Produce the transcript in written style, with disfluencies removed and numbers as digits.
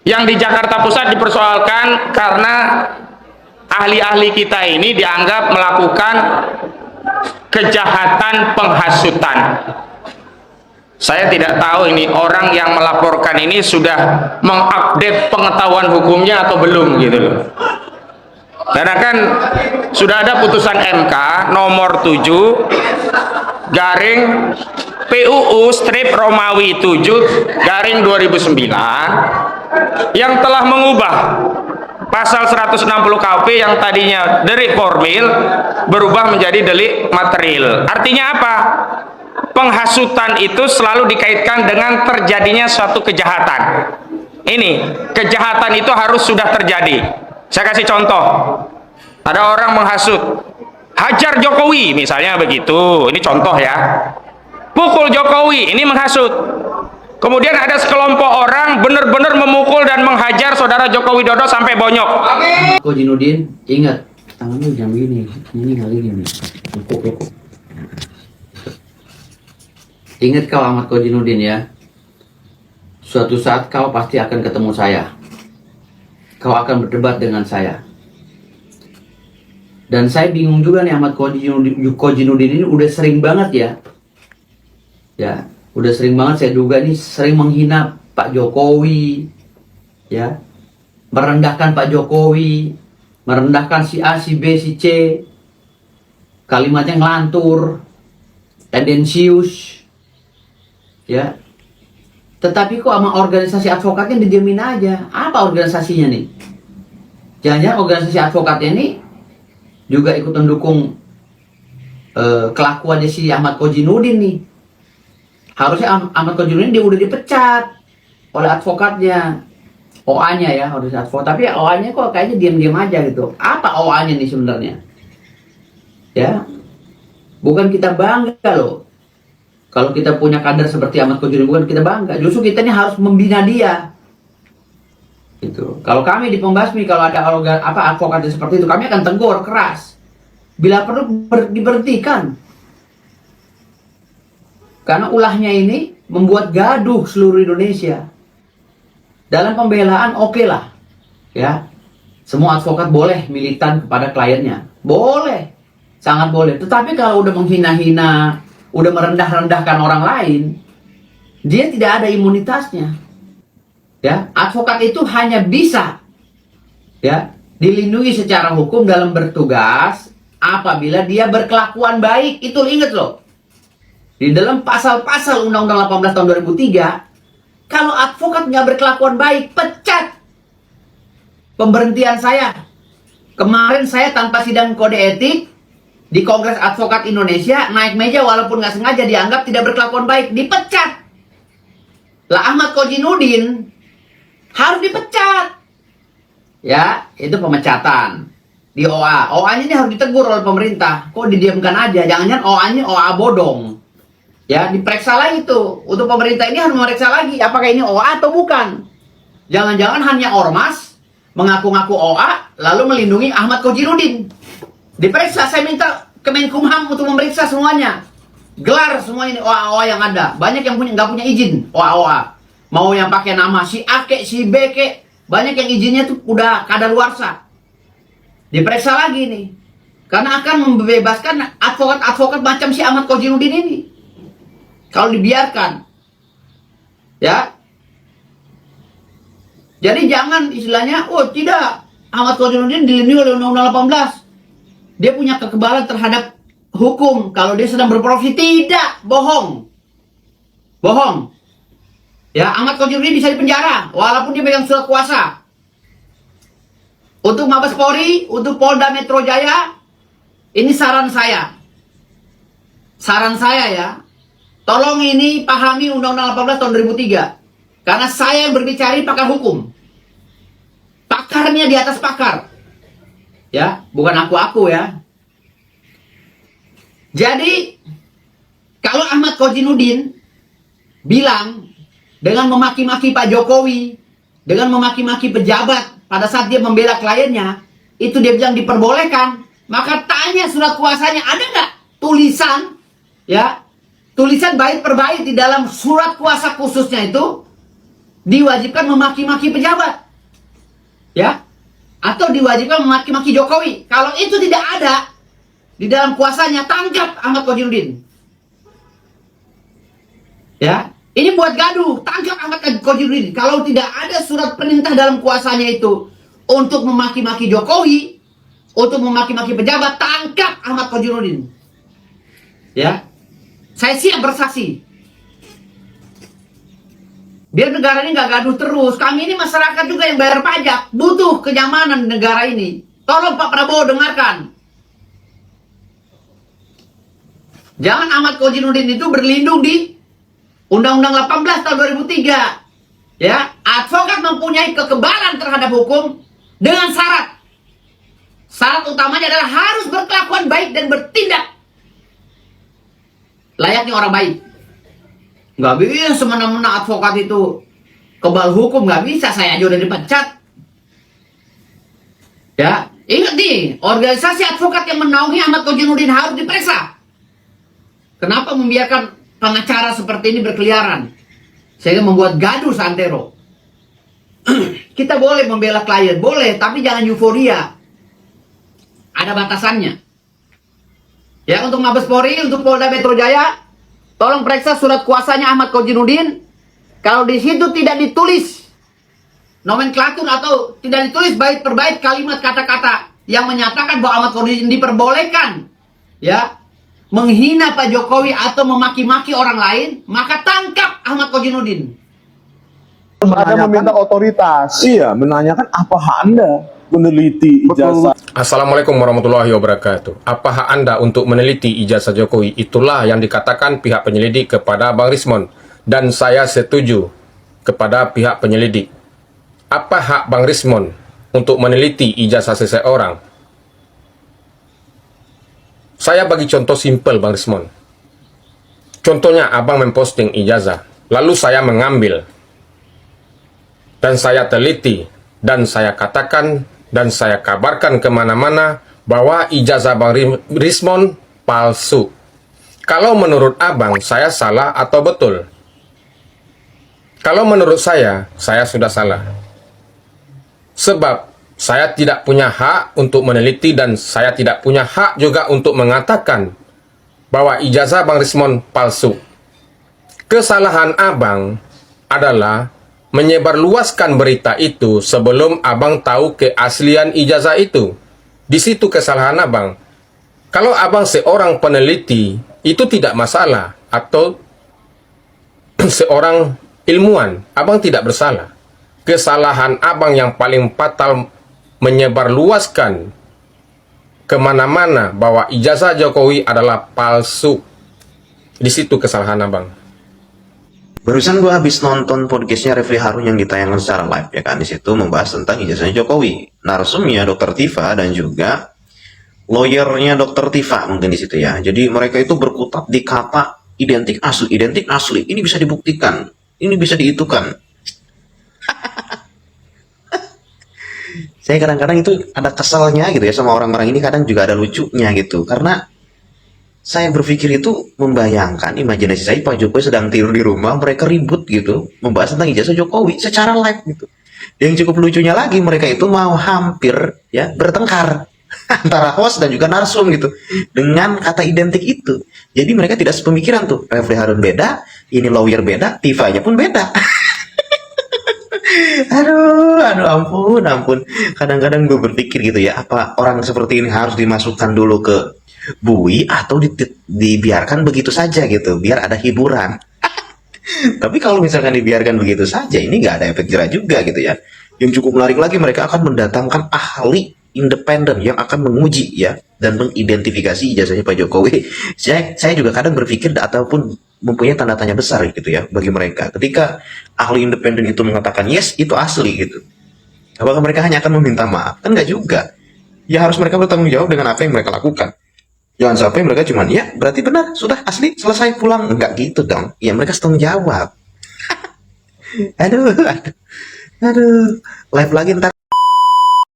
Yang di Jakarta Pusat dipersoalkan karena ahli-ahli kita ini dianggap melakukan kejahatan penghasutan. Saya tidak tahu ini orang yang melaporkan ini sudah mengupdate pengetahuan hukumnya atau belum gitu loh. Karena kan sudah ada putusan MK nomor 7 garing PUU strip Romawi 7 garing 2009 yang telah mengubah pasal 160 KUP yang tadinya delik formil berubah menjadi delik material. Artinya apa? Penghasutan itu selalu dikaitkan dengan terjadinya suatu kejahatan. Ini kejahatan itu harus sudah terjadi. Saya kasih contoh, ada orang menghasut, hajar Jokowi misalnya begitu, ini contoh ya, pukul Jokowi, ini menghasut. Kemudian ada sekelompok orang benar-benar memukul dan menghajar saudara Joko Widodo sampai bonyok. Kozinudin, ingat, tanganmu jangan begini, ini kali gini, lekuk. Ingat kau Ahmad Kozinudin ya, suatu saat kau pasti akan ketemu saya. Kau akan berdebat dengan saya. Dan saya bingung juga nih, Ahmad Kozinudin ini udah sering banget ya. Ya, udah sering banget saya duga nih sering menghina Pak Jokowi. Ya. Merendahkan Pak Jokowi, merendahkan si A, si B, si C. Kalimatnya ngelantur, tendensius. Ya. Tetapi kok sama organisasi advokatnya didiamin aja. Apa organisasinya nih? Jangan-jangan organisasi advokatnya ini juga ikut mendukung kelakuannya si Ahmad Kozinudin nih. Harusnya Ahmad Kozinudin dia udah dipecat oleh advokatnya. OA-nya ya, harus advokat. Tapi OA-nya kok kayaknya diam-diam aja gitu. Apa OA-nya nih sebenarnya? Ya. Bukan kita bangga loh. Kalau kita punya kader seperti Ahmad Kozinudin, bukan kita bangga. Justru kita ini harus membina dia. Gitu. Kalau kami di Pembasmi, kalau ada advokat seperti itu, kami akan tegur keras. Bila perlu diberhentikan. Karena ulahnya ini membuat gaduh seluruh Indonesia. Dalam pembelaan oke lah. Ya. Semua advokat boleh militan kepada kliennya. Boleh. Sangat boleh. Tetapi kalau udah menghina-hina, udah merendah-rendahkan orang lain, dia tidak ada imunitasnya. Ya, advokat itu hanya bisa ya dilindungi secara hukum dalam bertugas apabila dia berkelakuan baik. Itu ingat loh. Di dalam pasal-pasal Undang-Undang 18 tahun 2003, kalau advokat nggak berkelakuan baik, pecat. Pemberhentian saya. Kemarin saya tanpa sidang kode etik di Kongres Advokat Indonesia naik meja walaupun nggak sengaja dianggap tidak berkelakuan baik, dipecat. Lah Ahmad Kozinudin harus dipecat. Ya, itu pemecatan di OA. OA-nya ini harus ditegur oleh pemerintah. Kok didiamkan aja? Jangan-jangan OA-nya OA bodong. Ya, diperiksa lagi tuh. Untuk pemerintah ini harus memeriksa lagi apakah ini OA atau bukan. Jangan-jangan hanya ormas mengaku-ngaku OA lalu melindungi Ahmad Kozinudin. Diperiksa, saya minta Kemenkumham untuk memeriksa semuanya. Gelar semua ini OA-OA yang ada. Banyak yang nggak punya izin OA-OA. Mau yang pakai nama si A kek, si B kek. Banyak yang izinnya tuh udah kadaluarsa. Diperiksa lagi nih. Karena akan membebaskan advokat-advokat macam si Ahmad Kozinudin ini. Kalau dibiarkan. Ya. Jadi jangan istilahnya, oh tidak, Ahmad Kozinudin dilindungi oleh Undang-Undang 18. Dia punya kekebalan terhadap hukum kalau dia sedang berprofesi. Tidak, bohong. Bohong. Ya, Ahmad Kozinudin bisa dipenjara walaupun dia pegang surat kuasa. Untuk Mabes Polri, untuk Polda Metro Jaya, ini saran saya. Saran saya ya. Tolong ini pahami Undang-Undang 18 tahun 2003. Karena saya yang berbicara pakar hukum. Pakarnya di atas pakar. Ya, bukan aku ya. Jadi, kalau Ahmad Kozinudin bilang dengan memaki-maki Pak Jokowi, dengan memaki-maki pejabat pada saat dia membela kliennya, itu dia bilang diperbolehkan, maka tanya surat kuasanya ada nggak tulisan, ya, tulisan bait per bait di dalam surat kuasa khususnya itu diwajibkan memaki-maki pejabat, ya, atau diwajibkan memaki-maki Jokowi. Kalau itu tidak ada di dalam kuasanya, tangkap Ahmad Kodirudin. Ya, ini buat gaduh, tangkap Ahmad Kodirudin. Kalau tidak ada surat perintah dalam kuasanya itu untuk memaki-maki Jokowi, untuk memaki-maki pejabat, tangkap Ahmad Kodirudin. Ya, saya siap bersaksi. Biar negara ini nggak gaduh terus. Kami ini masyarakat juga yang bayar pajak, butuh kenyamanan negara ini. Tolong Pak Prabowo dengarkan. Jangan Ahmad Kodirudin itu berlindung di Undang-Undang 18 tahun 2003. Ya, advokat mempunyai kekebalan terhadap hukum dengan syarat. Syarat utamanya adalah harus berkelakuan baik dan bertindak layaknya orang baik. Nggak bisa semena-mena advokat itu kebal hukum, nggak bisa. Saya aja udah dipecat. Ya, ingat nih, organisasi advokat yang menaungi Ahmad Kodirudin harus diperiksa. Kenapa membiarkan pengacara seperti ini berkeliaran sehingga membuat gaduh seantero? Kita boleh membela klien, boleh, tapi jangan euforia. Ada batasannya. Ya, untuk Mabes Polri, untuk Polda Metro Jaya, tolong periksa surat kuasanya Ahmad Kodirudin. Kalau di situ tidak ditulis nomenklatur atau tidak ditulis bait per bait kalimat kata-kata yang menyatakan bahwa Ahmad Kodirudin diperbolehkan, ya, menghina Pak Jokowi atau memaki-maki orang lain, maka tangkap Ahmad Kodirudin. Anda meminta otoritas. Iya, menanyakan apa hak Anda meneliti ijazah. Assalamualaikum warahmatullahi wabarakatuh. Apa hak Anda untuk meneliti ijazah Jokowi? Itulah yang dikatakan pihak penyelidik kepada Bang Rismon. Dan saya setuju kepada pihak penyelidik. Apa hak Bang Rismon untuk meneliti ijazah seseorang? Saya bagi contoh simpel, Bang Rismon. Contohnya Abang memposting ijazah, lalu saya mengambil. Dan saya teliti, dan saya katakan, dan saya kabarkan kemana-mana bahwa ijazah Bang Rismon palsu. Kalau menurut Abang, saya salah atau betul? Kalau menurut saya sudah salah. Sebab saya tidak punya hak untuk meneliti dan saya tidak punya hak juga untuk mengatakan bahwa ijazah Bang Rismon palsu. Kesalahan Abang adalah menyebarluaskan berita itu sebelum Abang tahu keaslian ijazah itu. Di situ kesalahan Abang. Kalau Abang seorang peneliti, itu tidak masalah. Atau seorang ilmuwan, Abang tidak bersalah. Kesalahan Abang yang paling fatal menyebarluaskan kemana-mana bahwa ijazah Jokowi adalah palsu. Di situ kesalahan Abang. Barusan gue habis nonton podcastnya Refli Harun yang ditayangkan secara live, ya kan. Di situ membahas tentang ijazahnya Jokowi. Narsumnya Dr. Tifa dan juga lawyernya Dr. Tifa mungkin di situ ya. Jadi mereka itu berkutat di kata identik asli. Ini bisa dibuktikan, ini bisa diitukan. Saya kadang-kadang itu ada keselnya gitu ya sama orang-orang ini, kadang juga ada lucunya gitu. Karena saya berpikir itu membayangkan imajinasi saya, Pak Jokowi sedang tidur di rumah, mereka ribut gitu, membahas tentang ijazah Jokowi secara live gitu. Yang cukup lucunya lagi, mereka itu mau hampir ya bertengkar antara host dan juga narsum gitu dengan kata identik itu. Jadi mereka tidak sepemikiran tuh. Refli Harun beda, ini lawyer beda, Tifanya pun beda. aduh ampun. Kadang-kadang gue berpikir gitu ya, apa orang seperti ini harus dimasukkan dulu ke bui atau dibiarkan begitu saja gitu biar ada hiburan. Tapi kalau misalkan dibiarkan begitu saja, ini nggak ada efek jerah juga gitu ya. Yang cukup menarik lagi, mereka akan mendatangkan ahli independen yang akan menguji ya dan mengidentifikasi ijazahnya Pak Jokowi. Saya juga kadang berpikir ataupun mempunyai tanda tanya besar gitu ya bagi mereka ketika ahli independen itu mengatakan yes itu asli gitu. Apakah mereka hanya akan meminta maaf? Kan nggak juga. Ya harus mereka bertanggung jawab dengan apa yang mereka lakukan. Jangan sampai mereka cuman, ya berarti benar, sudah asli, selesai, pulang. Enggak gitu dong. Ya mereka harus tanggung jawab. aduh. Live lagi ntar.